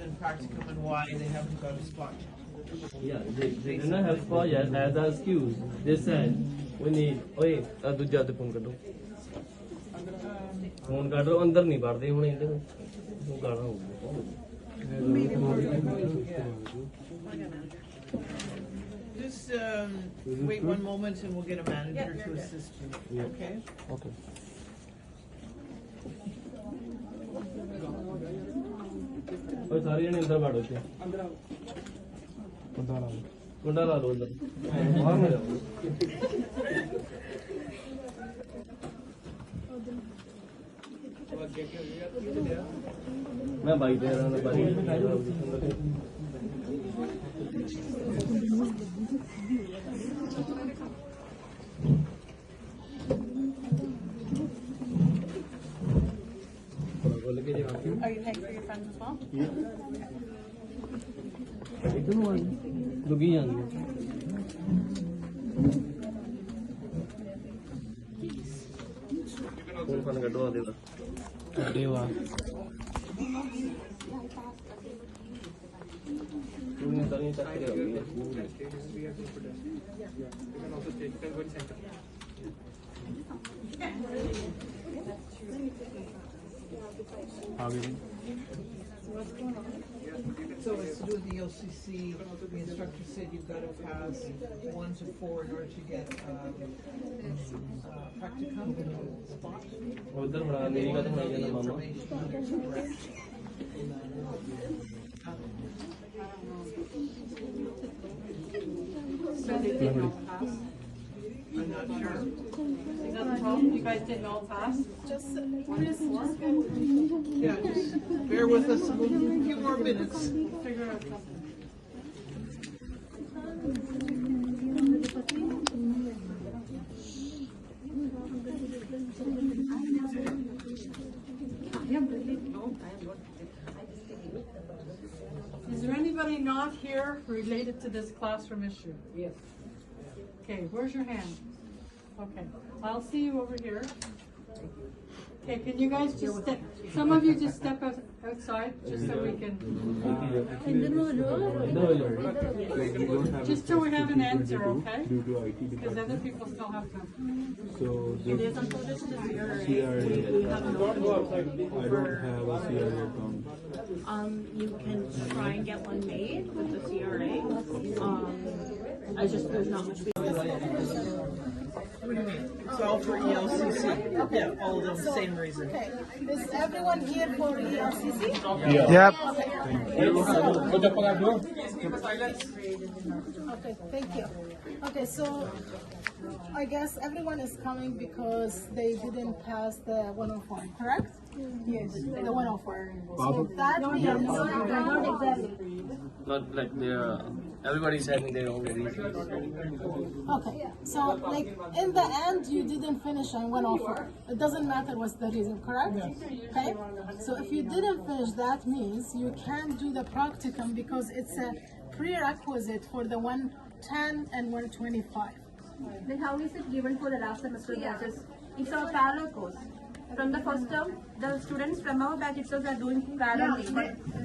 and practicum and why they haven't got a spot. Yeah, they do not have spot yet as an excuse. They said, we need, oi, दूजा तो phone कर दो phone कर दो अंदर नहीं पढ़ते हुणे इधर वो गाना होगा Just wait one moment and we'll get a manager to assist you. Okay? Okay. ओए सारे जने अंदर बैठो थे कुंडा ला लो अंदर बाहर में जाओ मैं बाइक दे रहा हूँ bike Are you paying for your friends as well? लुगी जानी कौन कौन कटवा देगा देवा तूने तनी तक So it's to do with the LCC. The instructor said you've got to pass 1 to 4 in order to get practicum spot. उधर बड़ा मेरी का तो नहीं जाना मामा So they didn't all pass? I'm not sure. Is that the problem? You guys didn't all pass? Yeah, just bear with us a few more minutes. Figure out something. Is there anybody not here related to this classroom issue? Yes. Okay, where's your hand? Okay, I'll see you over here. Okay, can you guys just step, some of you just step outside, just so we can, just till we have an answer, okay? Due to IT Because department. other people still have to. So It this is unfortunate to CRA. CRA, We have no I don't have a CRA account. You can try and get one made with the CRA. I just, there's not much. What do you mean? It's all for ELCC. Yeah, all of them, same reason. Okay, is everyone here for ELCC? Yep. Okay, thank you. Okay, so I guess everyone is coming because they didn't pass the 104, correct? Yes, the 104. So that means not exactly. not like they're everybody's having their own reasons. Okay, so like in the end, you didn't finish on 104. It doesn't matter what's the reason, correct? Okay, so if you didn't finish, that means you can't do the practicum because it's a prerequisite for the 110 and 125. Then how is it given for the last semester batches? It's a parallel course. From the first term, the students from our batch itself are doing parallel.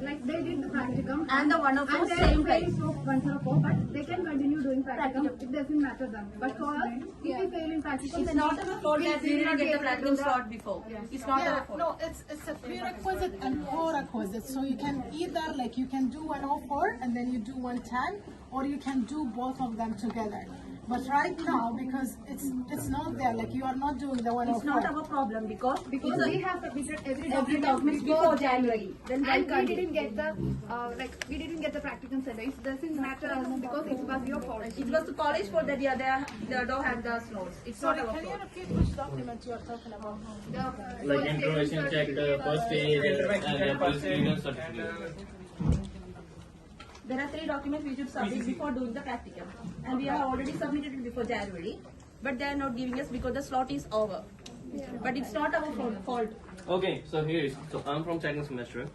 Like they did the practicum And the 104 and same they time. failed 104, but they can continue doing practicum. It doesn't matter them. But for us, if we fail in practicum, It's not our fault that we did not get the practicum slot before. It's not Yeah, our fault. no, it's a prerequisite and prerequisite. So you can either like you can do 104 and then you do 110, or you can do both of them together. But right now, because it's not there, like you are not doing the 104. It's not our problem because we have submitted every every document document before January. Then and why we didn't get the we didn't get the practicum center. It doesn't matter because it was your fault. It was the college fault that they don't have the slots. It's Sorry, not our can you fault. repeat which document you are talking about? Like information check, first aid, and first aid certificate. There are 3 documents we should submit before doing the practicum. And we have already submitted it before January. But they are not giving us because the slot is over. But it's not our fault. Okay, so so I'm from second semester.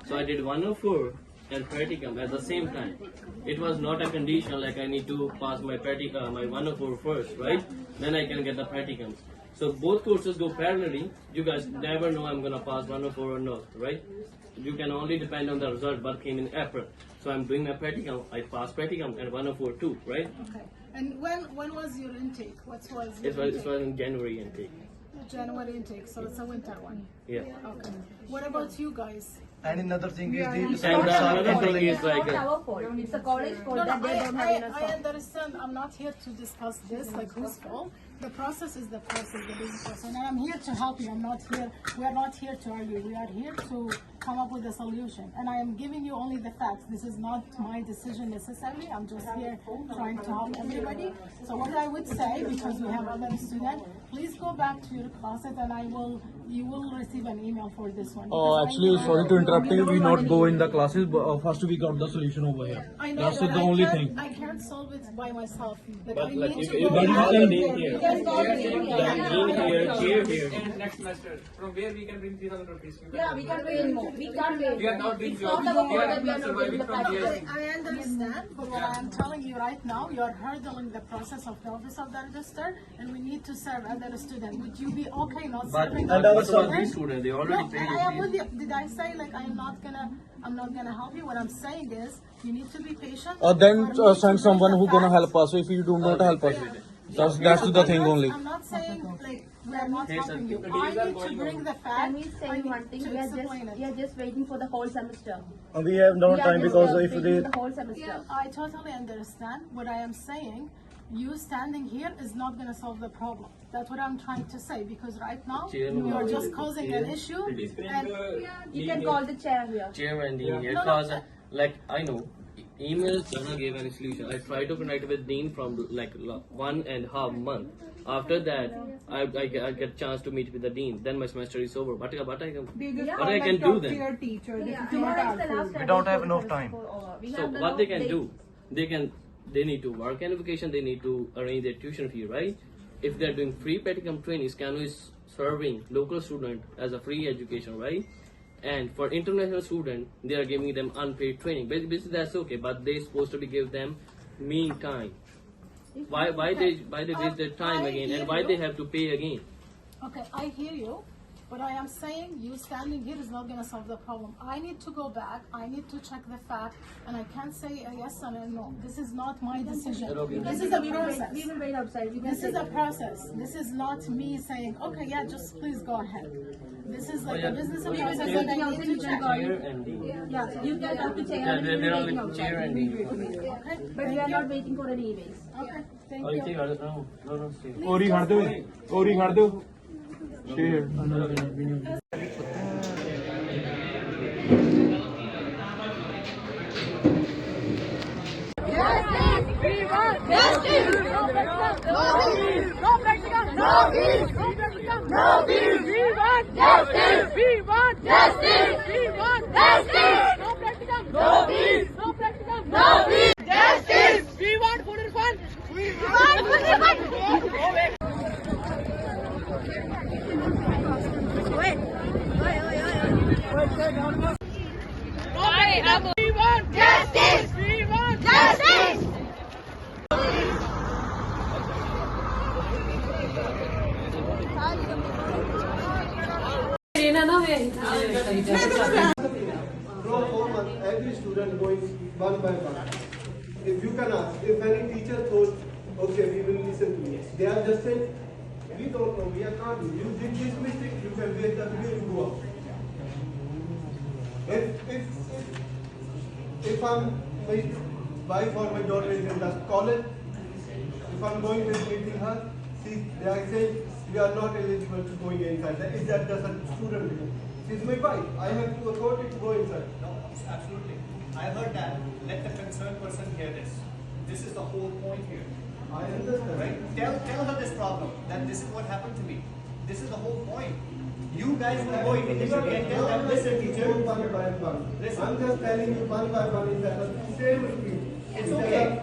So I did 104 and practicum at the same time. It was not a condition like I need to pass my my 104 first, right? Then I can get the practicums. So both courses go parallelly. You guys never know I'm gonna pass 104 or not, right? You can only depend on the result what came in April. So I'm doing my practicum, I passed practicum and 104 too, right? Okay. And when was your intake? What was It was in January intake. January intake, so it's a winter one. Yeah. Okay. What about you guys? And another thing is And another thing is like It's not our fault. It's a college fault No, that they don't have enough I staff. understand. I'm not here to discuss this, like whose fault. The process is the process, the business process, and I'm here to help you. I'm not here. We are not here to argue. We are here to come up with a solution. And I am giving you only the facts. This is not my decision necessarily. I'm just here trying to help everybody. So what I would say, because we have other students, please go back to your closet, and you will receive an email for this one. Because Actually, I- sorry to interrupt you. We not go in the classes, but first we got the solution over here. I know That's that the only I thing. can't solve it by myself. But But I like need if to you go can back. name here. You can call me. Chair here. And next semester, from where we can bring 3,000 rupees? Yeah, we can't wait more. We can't wait. We are not doing It's not jobs. our We fault are that we are not not getting the surviving from practice. I understand, but what I am telling you right now, you are hurdling the process of the office of the register, and we need to serve other students. Would you be okay not serving and other our students? Students, they already No, paid I am you. with you. Did I say like I'm not gonna help you? What I'm saying is you need to be patient. Then For me to send bring someone the who gonna facts. help us. If you do not help us, that's the thing only. I'm not saying like we are not Here's helping a- you. I need to bring the facts. Can we say one thing? to explain it. We are just waiting for the whole semester. we have no We are time just because if waiting they for the whole semester. I totally understand. What I am saying, you standing here is not going to solve the problem. That's what I'm trying to say, because right now you are just causing an issue. And You can call the chair here. Chair and dean here. No, Cause like I know, emails doesn't give any solution. I tried to connect with dean from like 1.5 month. After that, I get chance to meet with the dean. Then my semester is over. But I can They just what I can contact do then? Your teacher. This is Tomorrow not is the our last fault. time. don't have enough time. So what they can do, they need to work qualification. They need to arrange their tuition fee, right? If they're doing free practicum training, Scano is serving local student as a free education, right? And for international student, they are giving them unpaid training. Basically, that's okay, but they're supposed to be give them mean time. Why they waste their time again, and why they have to pay again? okay, I hear you. But I am saying you standing here is not going to solve the problem. I need to go back. I need to check the fact, and I can't say a yes and a no. This is not my decision. This is a process. We will wait outside. We can This is say. a process. This is not me saying, okay, yeah, just please go ahead. This is like a business process that I need to check. Chair and dean. Yeah, you can talk to chair. Yeah, and we will they're waiting only outside. chair and dean. Okay, But we are not waiting for any emails. okay, thank Oh, you you. think no, stay. Ori khar do. Ori khar do. Stay here. From 4 months, every student going one by one. If you can ask, if any teacher told, okay, we will listen to you, they are just saying, we don't know, we are not, you did this mistake, you can wait the video and go out. If I'm, my wife or my daughter is in the college, if I'm going with meeting her, they are saying, we are not eligible to going inside. Is that just a student? She's my wife. I have to authority to go inside. No, absolutely. I heard that. Let the concerned person hear this. This is the whole point here. I understand. Right? Tell her this problem, that this is what happened to me. This is the whole point. You guys will go immediately and tell them, listen, teacher. One by one. Listen. I'm just telling you one by one is that the same thing. It's okay.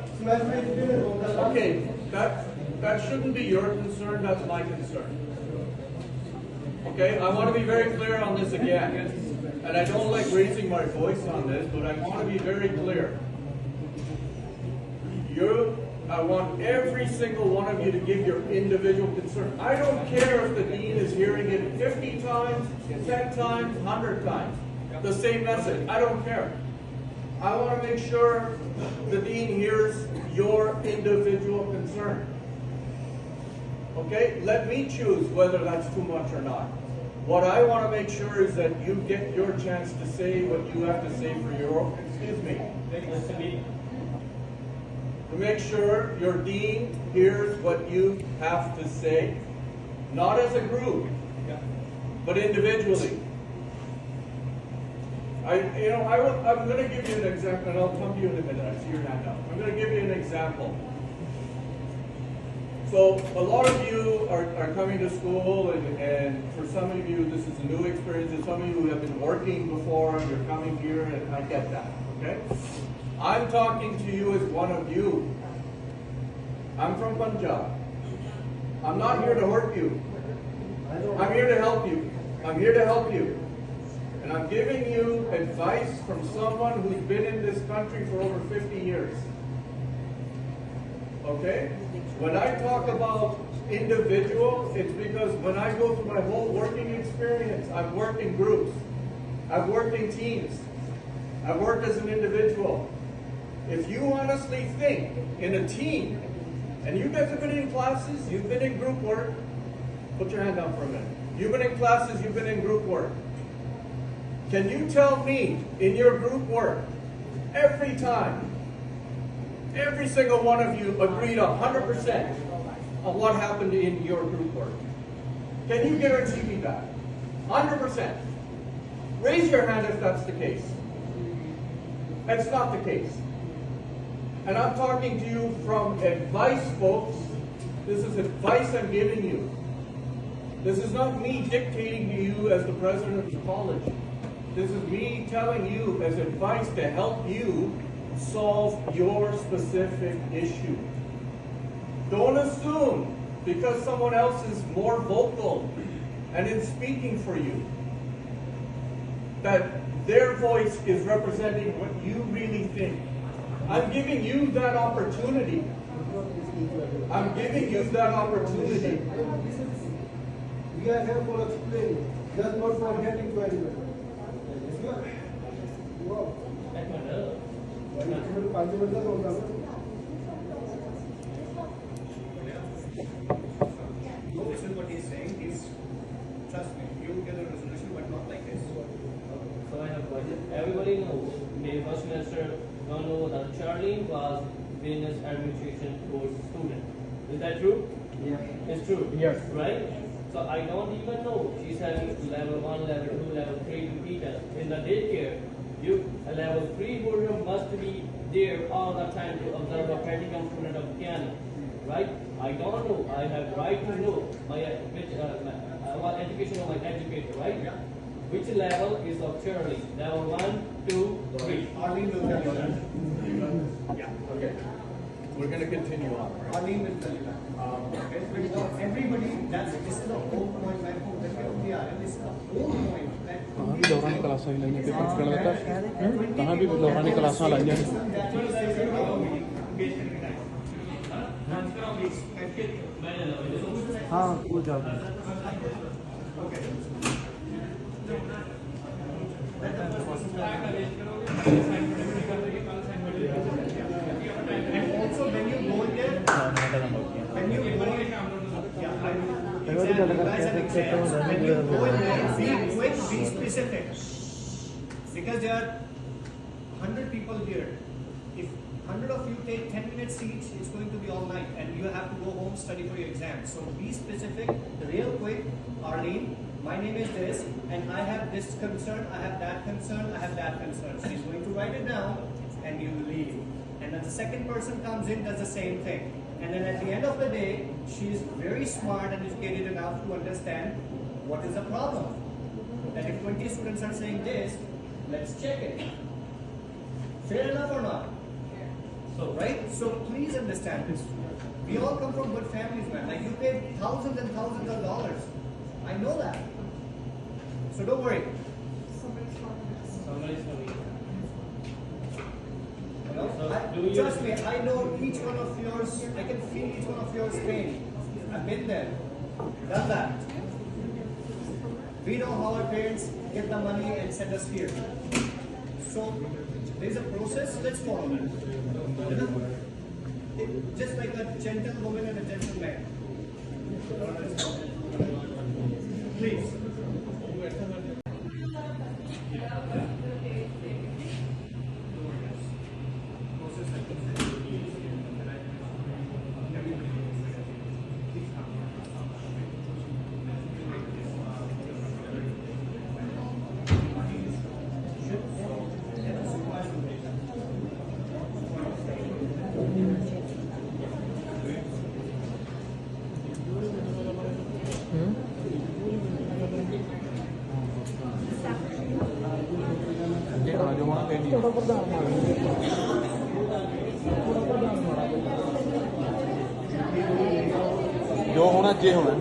Okay, that shouldn't be your concern, that's my concern. Okay, I want to be very clear on this again. And I don't like raising my voice on this, but I want to be very clear. I want every single one of you to give your individual concern. I don't care if the dean is hearing it 50 times, 10 times, 100 times. The same message. I don't care. I want to make sure the dean hears your individual concern. Okay? Let me choose whether that's too much or not. What I want to make sure is that you get your chance to say what you have to say for your, excuse me, to make sure your dean hears what you have to say, not as a group, but individually. I'm going to give you an example, and I'll come to you in a minute. I see your hand up. I'm going to give you an example. So a lot of you are coming to school, and for some of you this is a new experience, and some of you have been working before, and you're coming here, and I get that, okay? I'm talking to you as one of you. I'm from Punjab. I'm not here to hurt you. I'm here to help you. I'm here to help you. And I'm giving you advice from someone who's been in this country for over 50 years. Okay? When I talk about individual, it's because when I go through my whole working experience, I've worked in groups. I've worked in teams. I've worked as an individual. If you honestly think in a team, and you guys have been in classes, you've been in group work, put your hand down for a minute. You've been in classes, you've been in group work. Can you tell me in your group work, every time, every single one of you agreed 100% of what happened in your group work? Can you guarantee me that? 100%. Raise your hand if that's the case. That's not the case. And I'm talking to you from advice, folks. This is advice I'm giving you. This is not me dictating to you as the president of the college. This is me telling you as advice to help you solve your specific issue. Don't assume because someone else is more vocal and is speaking for you that their voice is representing what you really think. I'm giving you that opportunity. I'm giving you that opportunity. We are here for explaining, just not for getting to anyone. Listen what he's saying. Trust me, you will get a resolution, but not like this. So I have a question. Everybody knows, the first semester, don't know that Charlene was business administration course student. Is that true? Yeah. It's true? Yes. Right? So I don't even know she's having level 1, level 2, level 3 to teach us. In the daycare, a level 3 program must be there all the time to observe a practicum student of piano. Right? I don't know. I have right to know my education of my educator, right? Yeah. Which level is of Charlie? Level 1, 2, 3. Arlene will tell you that. Yeah, okay. We're going to continue on. Arlene will tell you that. Everybody, this is the whole point that we are, and this is the whole point that कहाँ भी दौरानी क्लासां लाइयां पे कुछ करना था कहाँ भी दौरानी क्लासां लाइयां हाँ वो जा and also when you go there, when you go when you go in there, be quick, be specific. Because there are 100 people here. If 100 of you take 10 minutes each, it's going to be all night, and you have to go home, study for your exam. So be specific, real quick. Arlene, my name is this, and I have this concern, I have that concern, I have that concern. She's going to write it down, and you leave. And then the second person comes in, does the same thing. And then at the end of the day, she is very smart and educated enough to understand what is the problem. That if 20 students are saying this, let's check it. Fair enough or not? So, right? So please understand this. We all come from good families, man. Like you pay thousands and thousands of dollars. I know that. So don't worry. Somebody's coming. You know, Trust me, I know each one of yours, I can feel each one of yours pain. I've been there, done that. We know how our parents get the money and send us here. So there's a process, let's follow that. You know? Just like a gentlewoman and a gentleman. Please. ਜੋ ਹੋਣਾ ਅੱਜੇ ਹੋਣਾ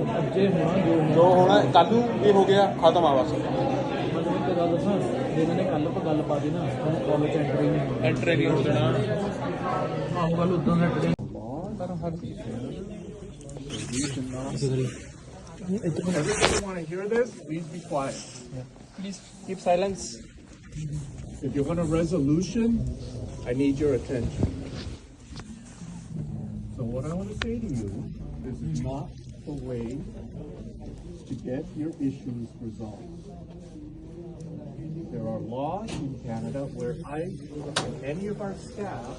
ਜੋ ਹੋਣਾ ਕੱਲ ਨੂੰ ਇਹ ਹੋ ਗਿਆ ਖਤਮ ਆ ਬਸ ਮਤਲਬ ਇੱਕ ਗੱਲ ਦੱਸਾਂ ਜੇ ਇਹਨਾਂ ਨੇ ਕੱਲ ਤੋਂ ਗੱਲ ਪਾ ਦੇ ਨਾ ਉਹਨੂੰ ਕਾਲਜ ਐਂਟਰੀ ਨਹੀਂ ਹੋ ਦੇਣਾ ਆਹੋ ਗੱਲ ਉਦੋਂ ਦਾ train Everybody want to hear this? Please be quiet. Please keep silence. If you want a resolution, I need your attention. So what I want to say to you, this is not the way to get your issues resolved. There are laws in Canada where I and any of our staff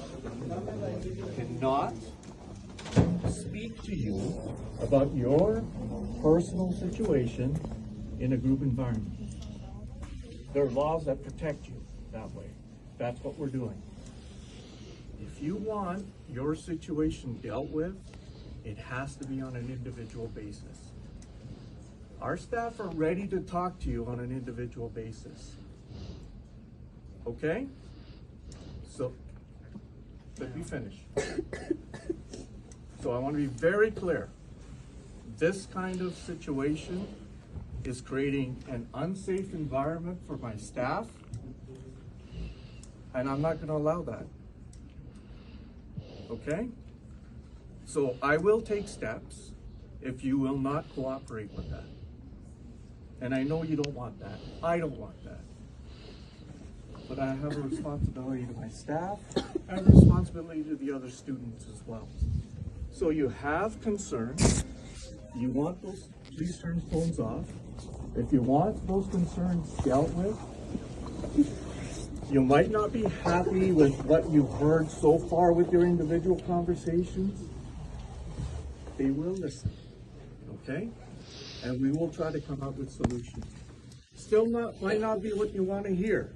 cannot speak to you about your personal situation in a group environment. There are laws that protect you that way. That's what we're doing. If you want your situation dealt with, it has to be on an individual basis. Our staff are ready to talk to you on an individual basis. Okay? So, let me finish. So I want to be very clear. This kind of situation is creating an unsafe environment for my staff, and I'm not going to allow that. Okay? So I will take steps if you will not cooperate with that. And I know you don't want that. I don't want that. But I have a responsibility to my staff. I have a responsibility to the other students as well. So you have concerns. You want those, please turn phones off. If you want those concerns dealt with, you might not be happy with what you've heard so far with your individual conversations. They will listen, okay? And we will try to come up with solutions. Still might not be what you want to hear.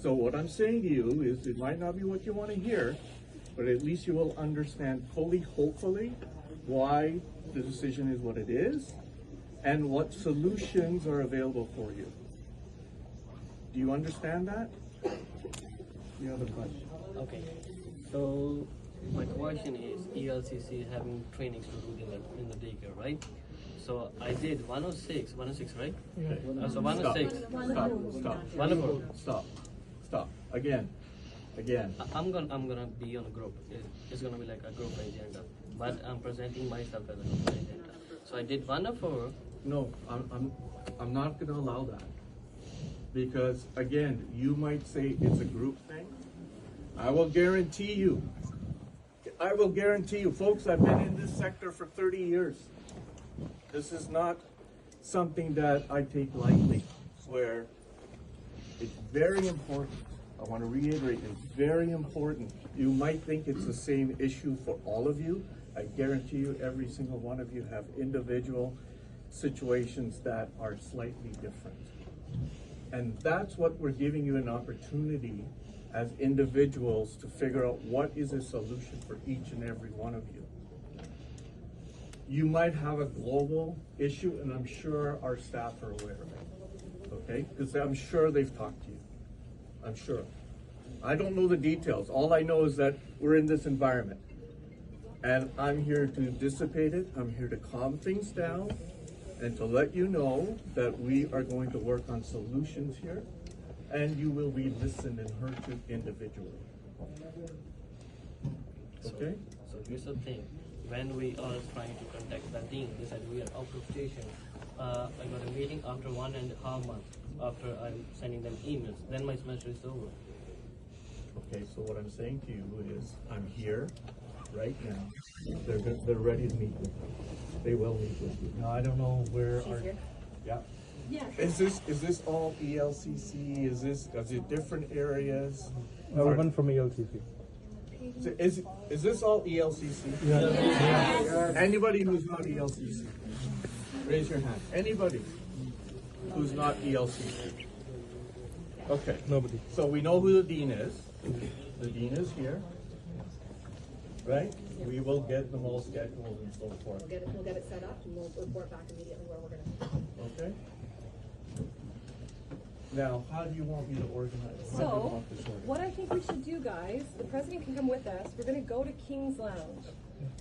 So what I'm saying to you is it might not be what you want to hear, but at least you will understand fully, hopefully, why the decision is what it is and what solutions are available for you. Do you understand that? You have a question? Okay. So my question is, ELCC is having trainings to do in the daycare, right? So I did 106, right? Okay. So 106. Stop. 104. Stop. Again. I'm gonna be on a group. It's gonna be like a group agenda, but I'm presenting myself as a group agenda. So I did 104. No, I'm not going to allow that, because again, you might say it's a group thing. I will guarantee you, folks. I've been in this sector for 30 years. This is not something that I take lightly. Where it's very important. I want to reiterate, it's very important. You might think it's the same issue for all of you. I guarantee you every single one of you have individual situations that are slightly different. And that's what we're giving you an opportunity as individuals to figure out what is a solution for each and every one of you. You might have a global issue, and I'm sure our staff are aware of it. Okay? Because I'm sure they've talked to you. I'm sure. I don't know the details. All I know is that we're in this environment. And I'm here to dissipate it. I'm here to calm things down and to let you know that we are going to work on solutions here, and you will be listened and heard to individually. Okay. So here's the thing. When we are trying to contact the dean, they said we are out of station. I got a meeting after 1.5 months after I'm sending them emails. Then my semester is over. Okay, so what I'm saying to you is, I'm here right now. They're ready to meet with you. They will meet with you. Now, I don't know where our. Yeah. Yes. Is this all ELCC? Is it different areas? Everyone from ELCC. Is this all ELCC? Yeah. Anybody who's not ELCC, raise your hand. Anybody who's not ELCC? Okay. Nobody. So we know who the dean is. The dean is here, right? We will get them all scheduled and so forth. We'll get it set up and we'll report back immediately where we're gonna. Okay. Now, how do you want me to organize? So, what I think we should do, guys, the president can come with us. We're gonna go to King's Lounge.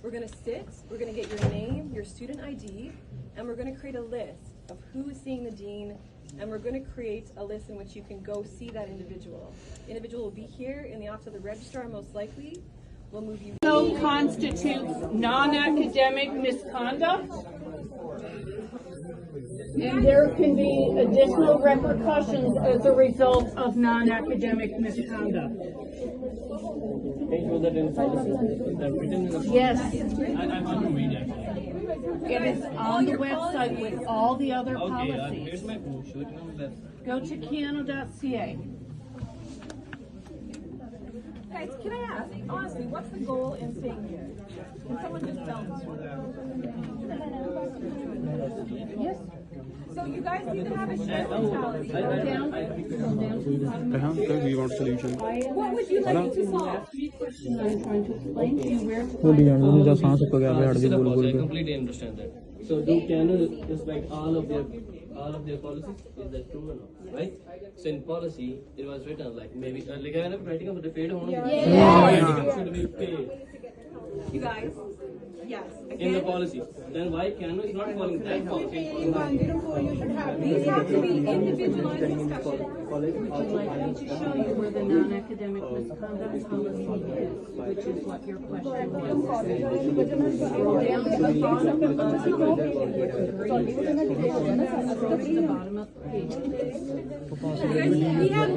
We're gonna sit, we're gonna get your name, your student ID, and we're gonna create a list of who is seeing the dean, and we're gonna create a list in which you can go see that individual. The individual will be here in the office of the registrar, most likely. We'll move you. So constitutes non-academic misconduct. And there can be additional repercussions as a result of non-academic misconduct. Yes. I want to read actually. It is on the website with all the other Okay, policies. here's my phone. Show it on the website. Go to Kiano.ca. Guys, can I ask, honestly, what's the goal in staying here? Can someone just tell me? Yes. So you guys need to have a shared mentality. We want solution. What would you like to solve? I'm trying to explain to you where to बोली find जान मुझे सांस रुक गया बैठ This के is a बोल policy. I बोल के completely understand that. So do Canada respect all of their policies? Is that true or not? Right? So in policy, it was written like maybe like I never writing about the paid home. Should be paid. You guys, yes. In the policy. Then why Canada is not following that policy? These have to be individualized discussions. Would you like me to show you where the non-academic misconduct policy is, which is what your question was? Scroll down to the bottom of the page. Scroll to the bottom of the page. We have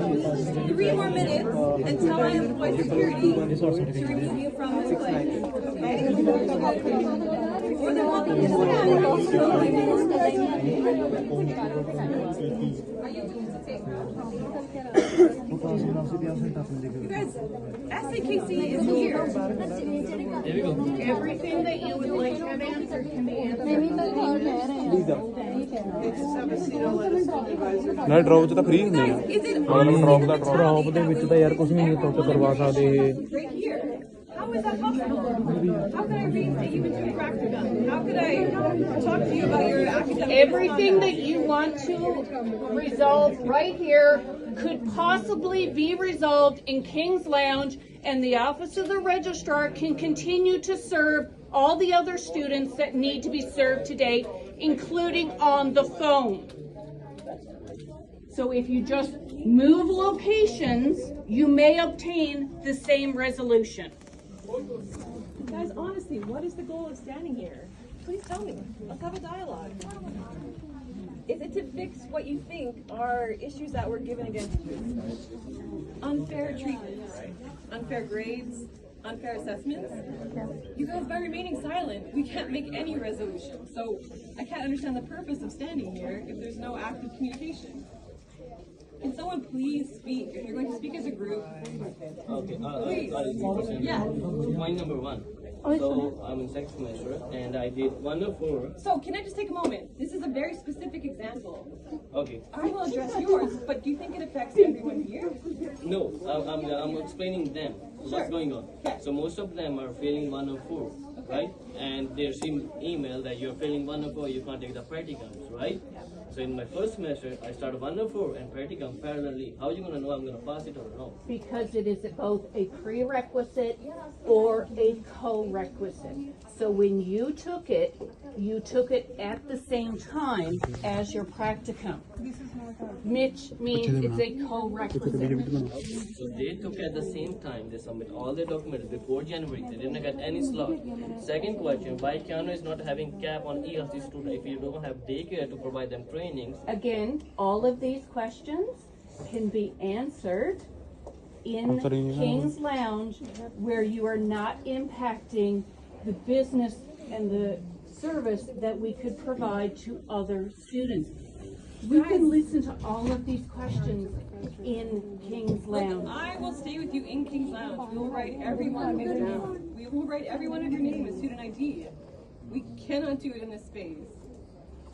3 more minutes until I employ security to remove you from this place. More than welcome to sit down. Are you willing to take You guys, SAKC is here. There we go. Everything that you would like to have answered can be answered. ਨਾ drop ਚ ਤਾਂ free ਹੁੰਦੇ ਆ ਮਤਲਬ drop ਦੇ ਵਿੱਚ ਤਾਂ ਯਾਰ ਕੁਝ ਨਹੀਂ ਤੋਂ ਕਰਵਾ ਸਕਦੇ ਇਹ Right here. How is that possible? How could I read that you've been doing practicum? How could I talk to you about your academic Everything that you want to resolve right here could possibly be resolved in King's Lounge, and the Office of the Registrar can continue to serve all the other students that need to be served today, including on the phone. So if you just move locations, you may obtain the same resolution. Guys, honestly, what is the goal of standing here? Please tell me. Let's have a dialogue. Is it to fix what you think are issues that were given against you? Unfair treatment, unfair grades, unfair assessments? You guys, by remaining silent, we can't make any resolution. So I can't understand the purpose of standing here if there's no active communication. Can someone please speak? If you're going to speak as a group, Okay. please. Yeah. Point number 1. So I'm in second semester and I did 104. So can I just take a moment? This is a very specific example. Okay. I will address yours, but do you think it affects everyone here? No, I'm explaining them what's going on. So most of them are failing 104, right? And they receive email that you're failing 104, you can't take the practicums, right? So in my first semester, I started 104 and practicum parallelly. How are you going to know I'm going to pass it or no? Because it is both a prerequisite or a co-requisite. So when you took it, you took it at the same time as your practicum, which means it's a co-requisite. So they took at the same time, they submit all their documents before January, they didn't get any slot. Second question, why Keanu is not having cap on ELC student if you don't have daycare to provide them trainings? Again, all of these questions can be answered in King's Lounge where you are not impacting the business and the service that we could provide to other students. We can listen to all of these questions in King's Lounge. I will stay with you in King's Lounge. We will write everyone down. We will write every one of your name as student ID. We cannot do it in this space.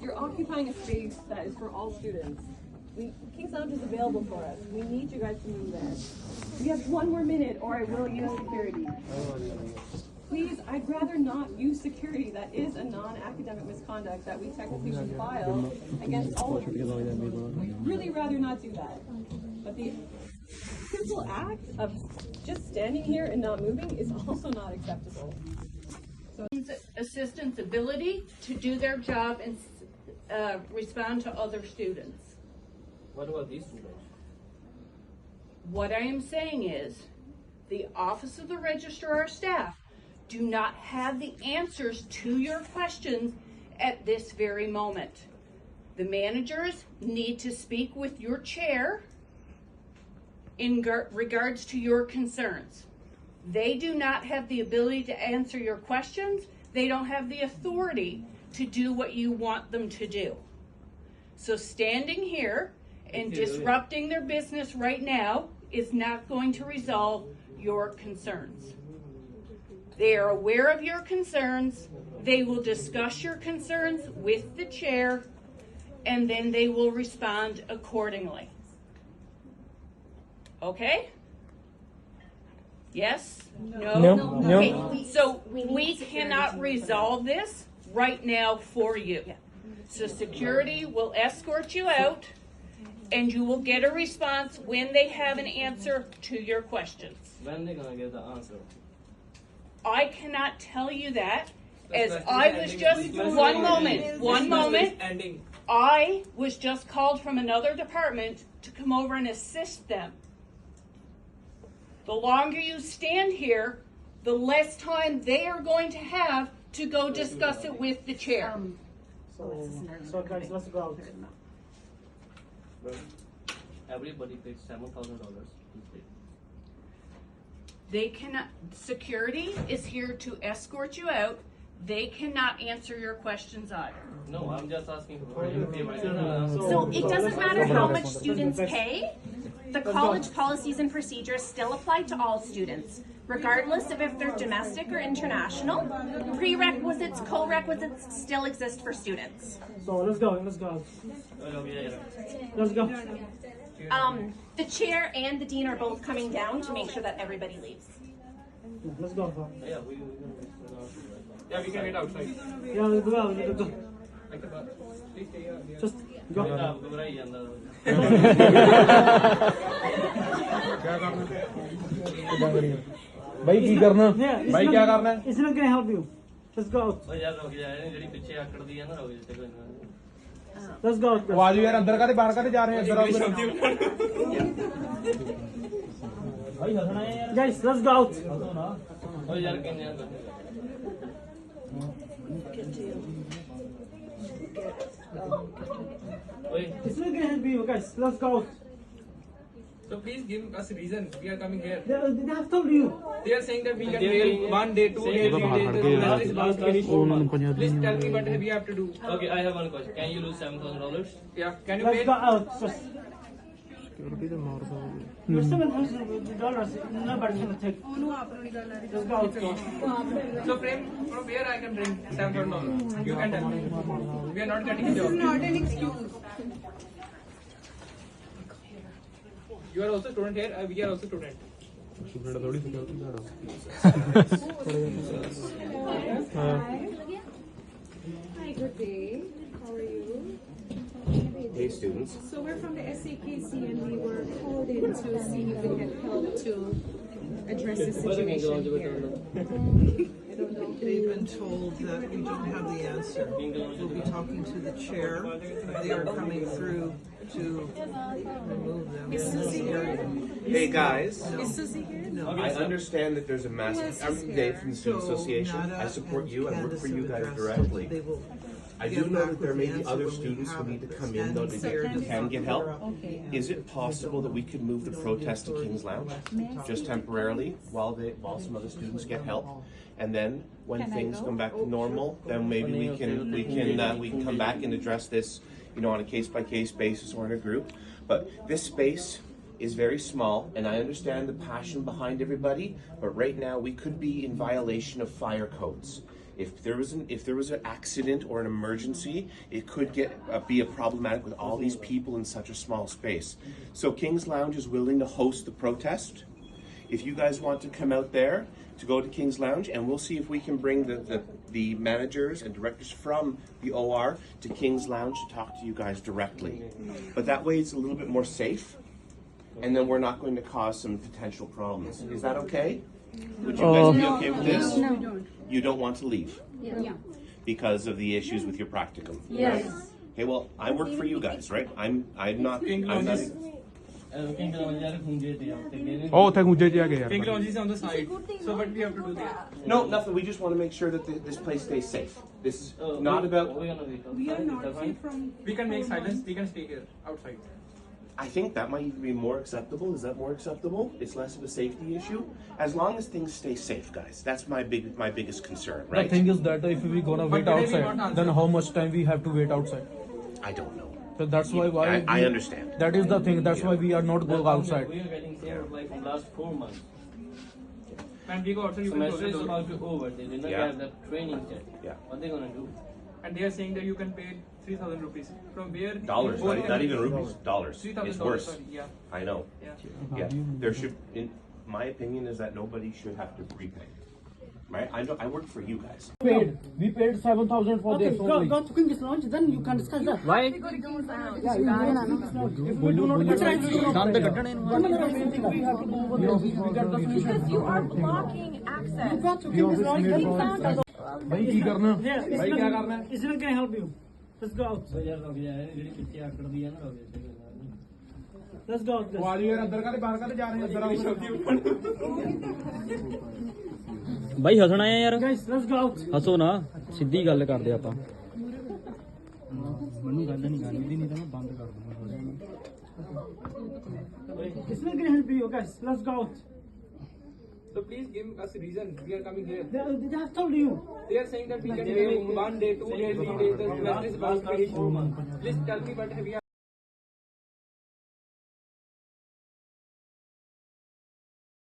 You're occupying a space that is for all students. King's Lounge is available for us. We need you guys to move there. We have 1 more minute or I will use security. Please, I'd rather not use security. That is a non-academic misconduct that we technically should file against all of you. We'd really rather not do that. But the simple act of just standing here and not moving is also not acceptable. So, assistants' ability to do their job and respond to other students. What about these students? What I am saying is the Office of the Registrar staff do not have the answers to your questions at this very moment. The managers need to speak with your chair in regards to your concerns. They do not have the ability to answer your questions. They don't have the authority to do what you want them to do. So standing here and disrupting their business right now is not going to resolve your concerns. They are aware of your concerns. They will discuss your concerns with the chair, and then they will respond accordingly. Okay? Yes? No? No. Okay, so we cannot resolve this right now for you. So security will escort you out, and you will get a response when they have an answer to your questions. When they gonna get the answer? I cannot tell you that, as I was just, one moment. I was just called from another department to come over and assist them. The longer you stand here, the less time they are going to have to go discuss it with the chair. So guys, let's go out. Everybody pays $7,000 to pay. They cannot, security is here to escort you out. They cannot answer your questions either. No, I'm just asking for you pay my So it doesn't matter how much students pay, the college policies and procedures still apply to all students, regardless of if they're domestic or international. Prerequisites, co-requisites still exist for students. So let's go. Let's go. The chair and the dean are both coming down to make sure that everybody leaves. Let's go. Yeah, we can get outside. Yeah, let's go. Let's go. Just go. भाई की करना भाई क्या करना है It's not gonna help you. Let's go out. Let's go out. वो आज यार अंदर का बाहर का जा रहे हैं अंदर Guys, let's go out. It's not gonna help you, guys. Let's go out. So please give us a reason. We are coming here. They have told you. They are saying that we can wait 1 day, 2 days, 3 days. That is last finish. Please tell me what we have to do. Okay, I have one question. Can you lose $7,000? Yeah. Can you Let's pay? go out first. Your $7,000, nobody's gonna take. Let's go out. So from where I can bring $7,000? You can tell me. We are not getting a job. This is not an excuse. You are also student here. We are also student. Hi, good day. How are you? Hey, students. So we're from the SAKC and we were called in to see if we can help to address this situation here? They've been told that we don't have the answer. We'll be talking to the chair. They are coming through to remove them in this area. Hey guys. No. Is Susie here? No. I understand that there's a massive. I'm Dave from the Student Association. I support you. I work for you guys directly. I do know that there may be other students who need to come in though that can get help. Is it possible that we could move the protest to King's Lounge just temporarily while some other students get help, and then when things come back to normal, then maybe we can come back and address this, you know, on a case by case basis or in a group. But this space is very small, and I understand the passion behind everybody, but right now we could be in violation of fire codes. If there was an accident or an emergency, it could be a problematic with all these people in such a small space. So King's Lounge is willing to host the protest. If you guys want to come out there to go to King's Lounge, and we'll see if we can bring the managers and directors from the OR to King's Lounge to talk to you guys directly. But that way it's a little bit more safe, and then we're not going to cause some potential problems. Is that okay? Would you guys be okay with this? No, we don't. You don't want to leave Yeah. because of the issues with your practicum. Yes. Right? Okay, well, I work for you guys, right? I'm not. Oh, ਉੱਥੇ ਗੁੰਜੇ ਚ ਆ ਗਏ ਯਾਰ King Lounge is on the side. So what we have to do there? No, nothing. We just want to make sure that this place stays safe. This is not about. We are not safe from. We can make silence. We can stay here outside. I think that might even be more acceptable. Is that more acceptable? It's less of a safety issue. As long as things stay safe, guys. That's my biggest concern, right? The thing is that if we gonna wait outside, then how much time we have to wait outside? I don't know. So that's why I understand. That is the thing. That's why we are not going outside. We are getting served like from last 4 months. And we go outside. You can Semester close is the door. about to over. They did not have the training yet. Yeah. What are they gonna do? And they are saying that you can pay 3,000 rupees. From where? Dollars, not even rupees. Dollars. $3,000. It's worse. Sorry, yeah. I know. Yeah. Yeah. There should, in my opinion, is that nobody should have to prepay. Right? I work for you guys. We paid 7,000 for Okay, this go only. to King's Lounge, then you can discuss that. Why? Yeah, you go to King's Lounge. If we do not get Done the cuttane. we have to go over there. We got the finish. Because you are blocking access. You got to King's Lounge, then you can discuss. भाई की करना? भाई क्या करना है? Isn't can I help you? Let's go out. Let's go out. वाली यार अंदर का बाहर का जा रहे हैं अंदर आओ। भाई हसना है यार। Guys, let's go out. हसो ना सीधी गल करदे ਆਪਾਂ। ਮੈਨੂੰ ਗੱਲ ਨਹੀਂ ਕਰਨੀ ਨਹੀਂ ਤਾਂ ਮੈਂ ਬੰਦ ਕਰ ਦੂੰਗਾ। It's not gonna help you, guys. Let's go out. So please give us a reason. We are coming here. They have told you. They are saying that we can pay 1 day, 2 days, 3 days. The semester is about to finish. Please tell me what we are.